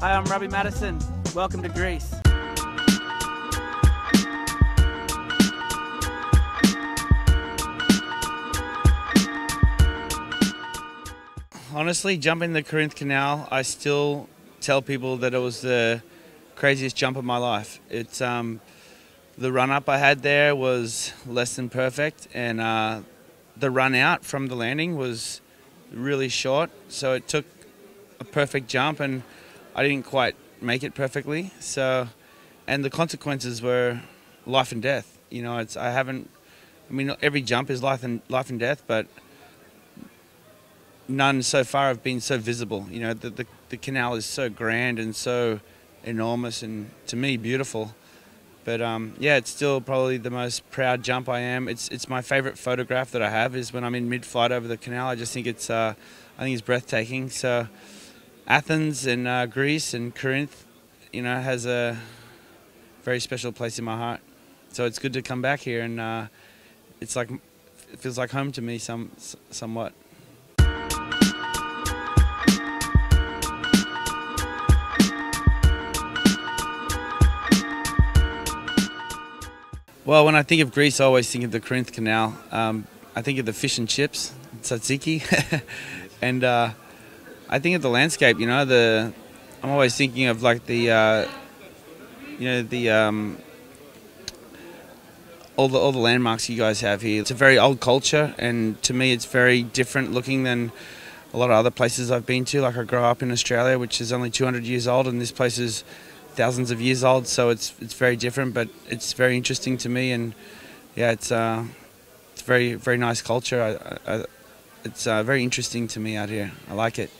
Hi, I'm Robbie Maddison. Welcome to Greece. Honestly, jumping the Corinth Canal, I still tell people that it was the craziest jump of my life. It's the run up I had there was less than perfect, and the run out from the landing was really short. So it took a perfect jump, and I didn't quite make it perfectly. So, and the consequences were life and death. You know, every jump is life and death, but none so far have been so visible. You know, the canal is so grand and so enormous and, to me, beautiful. But yeah, it's still probably the most proud jump I am. It's my favourite photograph that I have is when I'm in mid-flight over the canal. I just think it's breathtaking. So Athens and Greece and Corinth, you know, has a very special place in my heart. So it's good to come back here, and it feels like home to me somewhat. Well, when I think of Greece, I always think of the Corinth Canal. I think of the fish and chips, tzatziki, and I think of the landscape. You know, I'm always thinking of like all the landmarks you guys have here. It's a very old culture, and to me, it's very different looking than a lot of other places I've been to. Like I grew up in Australia, which is only 200 years old, and this place is thousands of years old, so it's very different, but it's very interesting to me, and yeah, it's very, very nice culture. It's very interesting to me out here. I like it.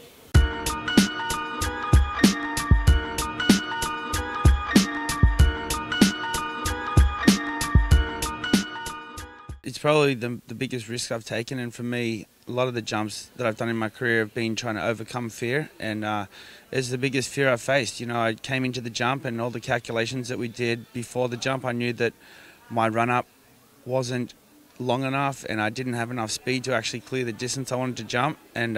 It's probably the biggest risk I've taken, and for me, a lot of the jumps that I've done in my career have been trying to overcome fear, and it's the biggest fear I've faced. You know, I came into the jump, and all the calculations that we did before the jump, I knew that my run-up wasn't long enough, and I didn't have enough speed to actually clear the distance I wanted to jump. And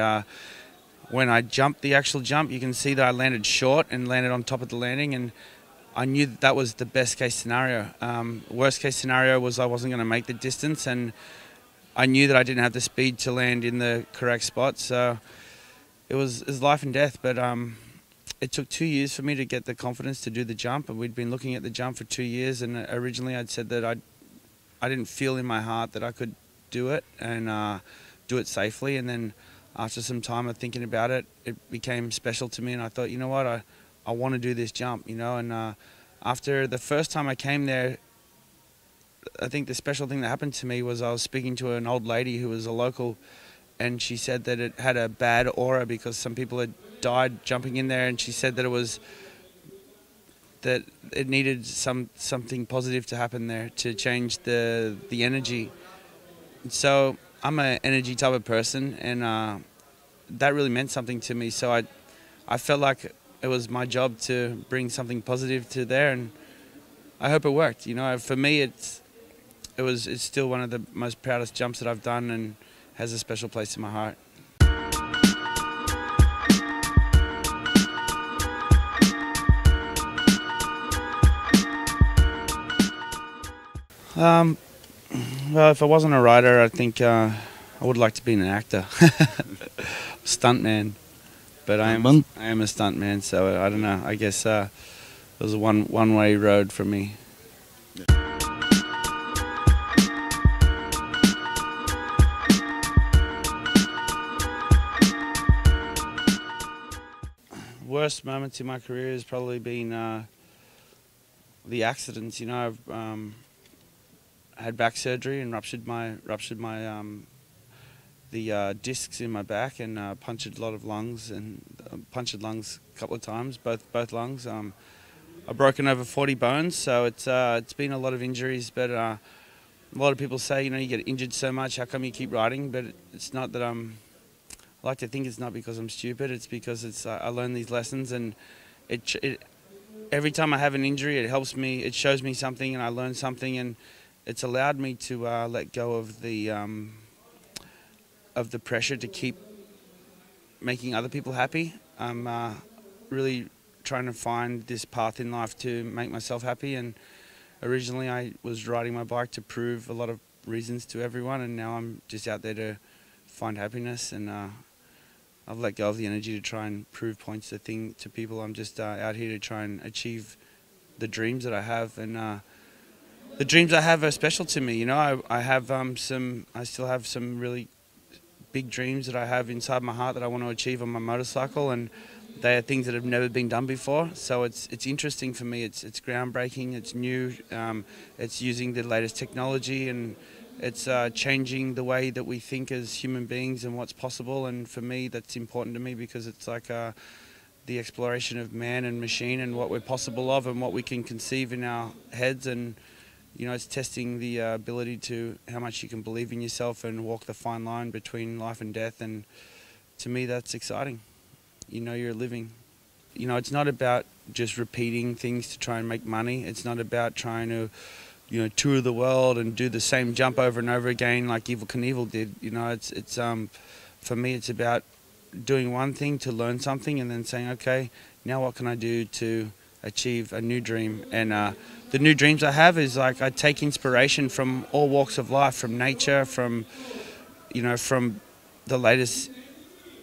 when I jumped the actual jump, you can see that I landed short and landed on top of the landing, and I knew that was the best case scenario. Worst case scenario was I wasn't going to make the distance, and I knew that I didn't have the speed to land in the correct spot. So it was life and death, but it took 2 years for me to get the confidence to do the jump, and we'd been looking at the jump for 2 years, and originally I'd said that I didn't feel in my heart that I could do it and do it safely, and then after some time of thinking about it, it became special to me, and I thought, you know what, I want to do this jump, you know. And after the first time I came there, I think the special thing that happened to me was I was speaking to an old lady who was a local, and she said that it had a bad aura because some people had died jumping in there, and she said that it needed something positive to happen there to change the energy. So I'm an energy type of person, and that really meant something to me. So I felt like it was my job to bring something positive to there, and I hope it worked. You know, for me, it's still one of the most proudest jumps that I've done, and has a special place in my heart. Well, if I wasn't a writer, I think I would like to be an actor, stuntman. But I am a stuntman, so I don't know. I guess it was a one-way road for me. Worst moments in my career has probably been the accidents. You know, I've had back surgery and ruptured my discs in my back, and punctured a lot of lungs, and punctured lungs a couple of times, both lungs. I've broken over 40 bones, so it's been a lot of injuries. But a lot of people say, you know, you get injured so much, how come you keep riding? But it's not that I like to think it's not because I'm stupid. It's because I learn these lessons, and every time I have an injury, it helps me. It shows me something, and I learn something, and it's allowed me to let go of the pressure to keep making other people happy. I'm really trying to find this path in life to make myself happy. And originally I was riding my bike to prove a lot of reasons to everyone, and now I'm just out there to find happiness. And I've let go of the energy to try and prove points to people. I'm just out here to try and achieve the dreams that I have, and the dreams I have are special to me. You know, I still have some really big dreams that I have inside my heart that I want to achieve on my motorcycle, and they are things that have never been done before. So it's interesting for me. It's groundbreaking. It's new. It's using the latest technology, and it's changing the way that we think as human beings and what's possible. And for me, that's important to me because it's like the exploration of man and machine and what we're possible of and what we can conceive in our heads. And you know, it's testing the ability to how much you can believe in yourself and walk the fine line between life and death. And to me, that's exciting. You know, you're living. You know, it's not about just repeating things to try and make money. It's not about trying to, you know, tour the world and do the same jump over and over again like Evel Knievel did. You know, it's for me, it's about doing one thing to learn something and then saying, okay, now what can I do to achieve a new dream? And the new dreams I have is like I take inspiration from all walks of life, from nature, from, you know, from the latest,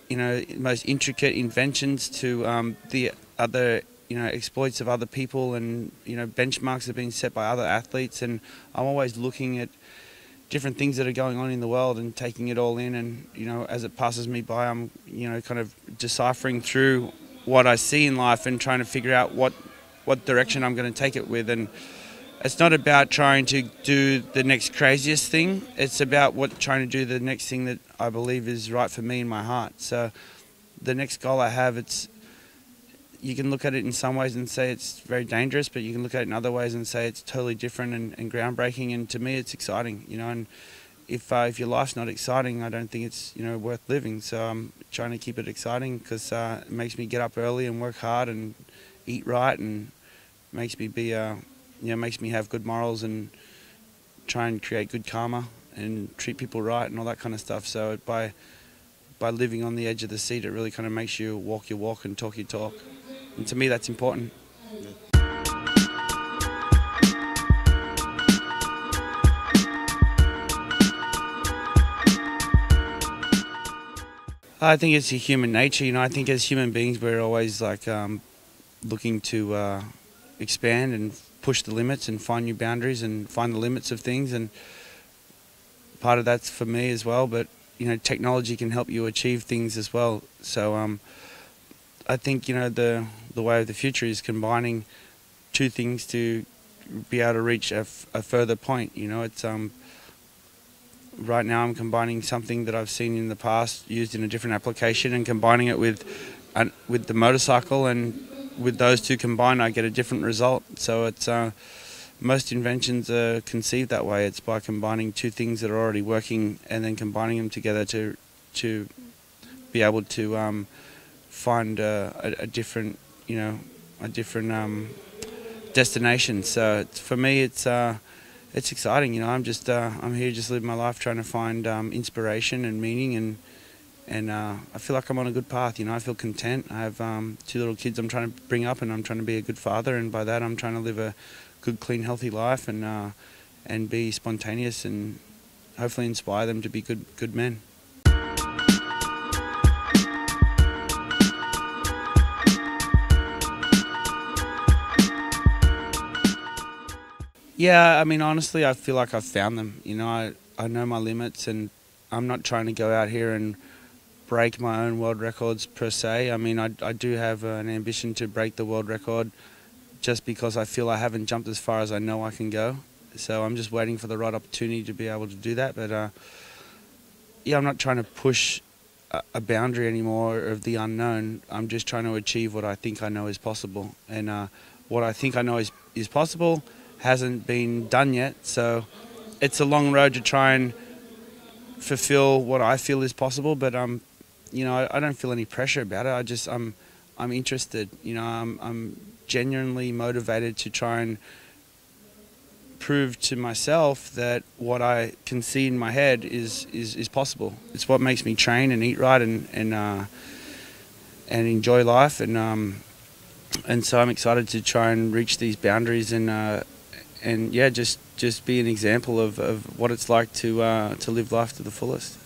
you know, most intricate inventions to the other, you know, exploits of other people, and, you know, benchmarks have been set by other athletes. And I'm always looking at different things that are going on in the world and taking it all in. And, you know, as it passes me by, I'm, you know, kind of deciphering through what I see in life and trying to figure out what direction I'm going to take it with. And it's not about trying to do the next craziest thing. It's about trying to do the next thing that I believe is right for me in my heart. So the next goal I have, you can look at it in some ways and say it's very dangerous, but you can look at it in other ways and say it's totally different and groundbreaking. And to me, it's exciting, you know. And if your life's not exciting, I don't think it's, you know, worth living. So I'm trying to keep it exciting because it makes me get up early and work hard and eat right, and makes me be you know, makes me have good morals and try and create good karma and treat people right and all that kind of stuff. So by living on the edge of the seat, it really kind of makes you walk your walk and talk your talk. And to me, that's important. I think it's a human nature. You know, I think as human beings, we're always like looking to expand and push the limits and find new boundaries and find the limits of things. And part of that's for me as well. But, you know, technology can help you achieve things as well. So I think, you know, the way of the future is combining two things to be able to reach a further point. You know, it's right now I'm combining something that I've seen in the past used in a different application and combining it with the motorcycle, and with those two combined I get a different result. So it's most inventions are conceived that way. It's by combining two things that are already working and then combining them together to be able to find a different, you know, a different destination. So for me, it's exciting. You know, I'm here just living my life, trying to find inspiration and meaning, and I feel like I'm on a good path. You know, I feel content. I have 2 little kids I'm trying to bring up, and I'm trying to be a good father, and by that I'm trying to live a good, clean, healthy life, and be spontaneous and hopefully inspire them to be good men. Yeah, I mean, honestly, I feel like I've found them. You know, I know my limits, and I'm not trying to go out here and break my own world records per se. I mean, I do have an ambition to break the world record just because I feel I haven't jumped as far as I know I can go. So I'm just waiting for the right opportunity to be able to do that. But yeah, I'm not trying to push a boundary anymore of the unknown. I'm just trying to achieve what I think I know is possible. And what I think I know is possible hasn't been done yet. So it's a long road to try and fulfill what I feel is possible. But you know, I don't feel any pressure about it. I'm interested. You know, I'm genuinely motivated to try and prove to myself that what I can see in my head is possible. It's what makes me train and eat right and enjoy life. And and so I'm excited to try and reach these boundaries and yeah, just be an example of what it's like to live life to the fullest.